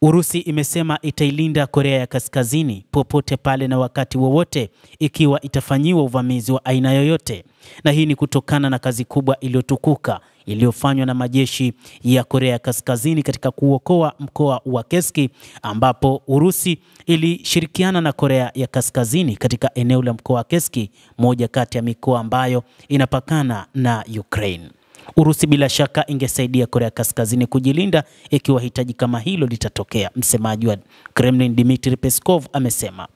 Urusi imesema itailinda Korea ya Kaskazini popote pale na wakati wowote ikiwa itafanyiwa uvamizi wa aina yoyote. Na hii ni kutokana na kazi kubwa iliyotukuka iliyofanywa na majeshi ya Korea ya Kaskazini katika kuokoa mkoa wa Kursk, ambapo Urusi ilishirikiana na Korea ya Kaskazini katika eneo la mkoa wa Kursk, moja kati ya mikoa ambayo inapakana na Ukraine. Urusi bila shaka ingesaidia Korea Kaskazini kujilinda ikiwa hitaji kama hilo litatokea. Msemaji wa Kremlin Dmitry Peskov amesema.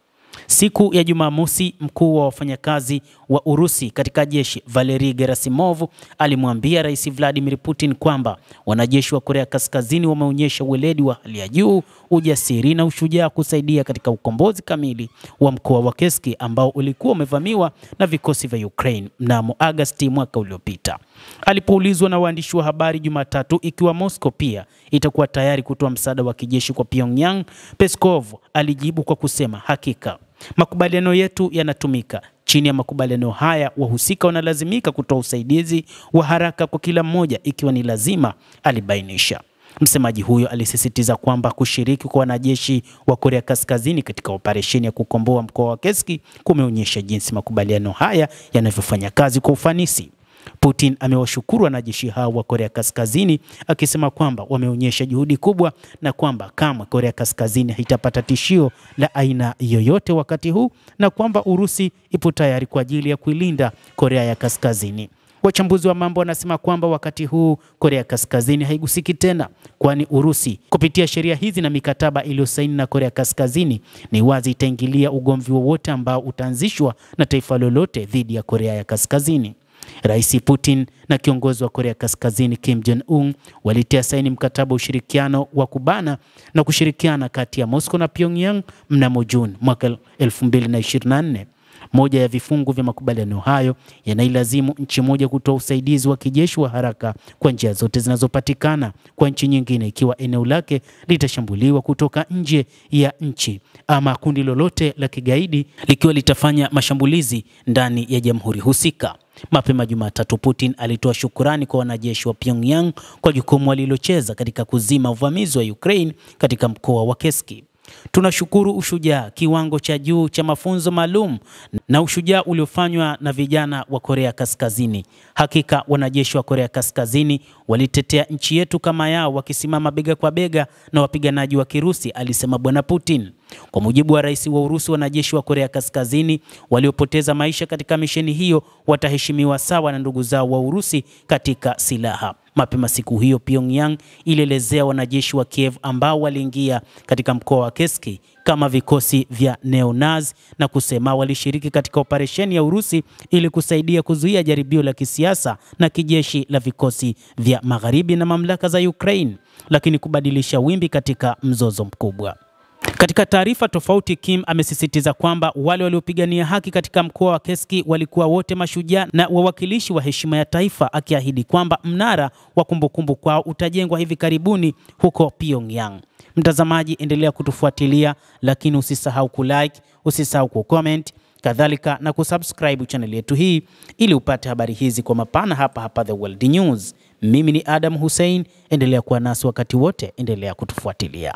Siku ya Jumamosi, mkuu wa wafanyakazi wa Urusi katika jeshi Valery Gerasimov alimwambia Rais Vladimir Putin kwamba wanajeshi wa Korea Kaskazini wameonyesha weledi wa hali ya juu, ujasiri na ushujaa kusaidia katika ukombozi kamili wa mkoa wa Kursk ambao ulikuwa umevamiwa na vikosi vya Ukraine mnamo Agosti mwaka uliopita. Alipoulizwa na waandishi wa habari Jumatatu ikiwa Moscow pia itakuwa tayari kutoa msaada wa kijeshi kwa Pyongyang, Peskov alijibu kwa kusema, hakika makubaliano yetu yanatumika. Chini ya makubaliano haya wahusika wanalazimika kutoa usaidizi wa haraka kwa kila mmoja ikiwa ni lazima, alibainisha. Msemaji huyo alisisitiza kwamba kushiriki kwa wanajeshi wa Korea Kaskazini katika operesheni ya kukomboa mkoa wa Kursk kumeonyesha jinsi makubaliano haya yanavyofanya kazi kwa ufanisi. Putin amewashukuru wanajeshi hao wa Korea Kaskazini akisema kwamba wameonyesha juhudi kubwa na kwamba kama Korea Kaskazini haitapata tishio la aina yoyote wakati huu na kwamba Urusi ipo tayari kwa ajili ya kuilinda Korea ya Kaskazini. Wachambuzi wa mambo wanasema kwamba wakati huu Korea Kaskazini haigusiki tena, kwani Urusi kupitia sheria hizi na mikataba iliyosaini na Korea Kaskazini ni wazi itaingilia ugomvi wowote ambao utaanzishwa na taifa lolote dhidi ya Korea ya Kaskazini. Rais Putin na kiongozi wa Korea Kaskazini Kim Jong-un walitia saini mkataba wa ushirikiano wa kubana na kushirikiana kati ya Moscow na Pyongyang mnamo Juni mwaka 2024. Moja ya vifungu vya makubaliano hayo yanailazimu nchi moja kutoa usaidizi wa kijeshi wa haraka kwa njia zote zinazopatikana kwa nchi nyingine ikiwa eneo lake litashambuliwa kutoka nje ya nchi ama kundi lolote la kigaidi likiwa litafanya mashambulizi ndani ya jamhuri husika. Mapema Jumatatu, Putin alitoa shukurani kwa wanajeshi wa Pyongyang kwa jukumu walilocheza katika kuzima uvamizi wa Ukraine katika mkoa wa Kursk. Tunashukuru ushujaa, kiwango cha juu cha mafunzo maalum na ushujaa uliofanywa na vijana wa Korea Kaskazini. Hakika wanajeshi wa Korea Kaskazini walitetea nchi yetu kama yao wakisimama bega kwa bega na wapiganaji wa Kirusi, alisema Bwana Putin. Kwa mujibu wa rais wa Urusi, wanajeshi wa Korea Kaskazini waliopoteza maisha katika misheni hiyo wataheshimiwa sawa na ndugu zao wa Urusi katika silaha. Mapema siku hiyo Pyongyang ilielezea wanajeshi wa Kiev ambao waliingia katika mkoa wa Kursk kama vikosi vya neo-Nazi na kusema walishiriki katika operesheni ya Urusi ili kusaidia kuzuia jaribio la kisiasa na kijeshi la vikosi vya magharibi na mamlaka za Ukraine, lakini kubadilisha wimbi katika mzozo mkubwa. Katika taarifa tofauti, Kim amesisitiza kwamba wale waliopigania haki katika mkoa wa Kursk walikuwa wote mashujaa na wawakilishi wa heshima ya taifa, akiahidi kwamba mnara wa kumbukumbu kwao utajengwa hivi karibuni huko Pyongyang. Mtazamaji, endelea kutufuatilia, lakini usisahau kulike, usisahau kucomment, kadhalika na kusubscribe channel yetu hii ili upate habari hizi kwa mapana hapa The World News. Mimi ni Adam Hussein, endelea kuwa nasi wakati wote, endelea kutufuatilia.